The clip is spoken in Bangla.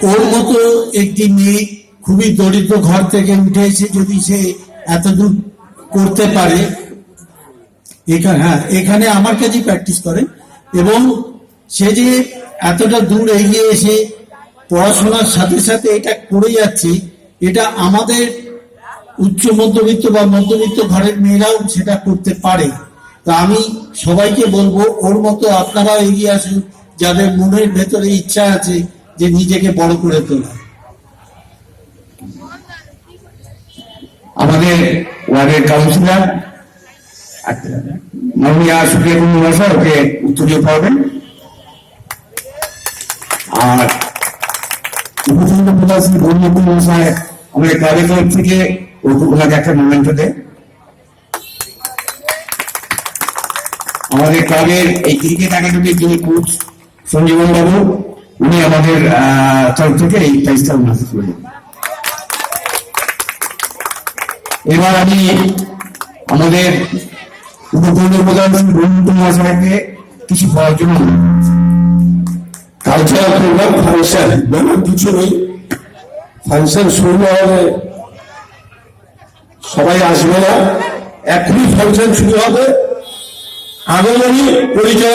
ওর মতো একটি মেয়ে খুবই দরিদ্র ঘর থেকে উঠে এসে যদি সে এতদূর করতে পারে, এখানে আমার কাছেই প্র্যাকটিস করে, এবং সে যে এতটা দূর এগিয়ে এসে পড়াশোনার সাথে সাথে এটা করে যাচ্ছে, এটা আমাদের উচ্চ মধ্যবিত্ত বা মধ্যবিত্ত ঘরের মেয়েরাও সেটা করতে পারে। তা আমি সবাইকে বলবো ওর মতো আপনারাও এগিয়ে আসুন, যাদের মনের ভেতরে ইচ্ছা আছে যে নিজেকে বড় করে তোলা। আমাদের ওয়ার্ডের কাউন্সিলর মাননীয় সুপ্রিয়া কুন্ডু মহাশয় ওকে উত্তরীয় পাবেন, আর উপচন্দ্র প্রধান শ্রী বর্ণকুন্ডু মহাশয় আমাদের ক্লাবের তরফ থেকে ওনাকে একটা মোমেন্ট দেয়। আমাদের ক্লাবের এই ক্রিকেট একাডেমির যিনি কোচ সঞ্জীবন বাবু, উনি আমাদের তরফ থেকে এই প্রাইজটা উন্নতি করলেন। এবার আমি আমাদের উপকূলীয় প্রধান বন্ধু মহাশয়কে কিছু বলার জন্য কালচারাল প্রোগ্রাম ফাংশন নানান কিছু নেই, ফাংশন শুরু হবে, সবাই আসবে না, এখনই ফাংশন শুরু হবে। আগমনী পরিচয়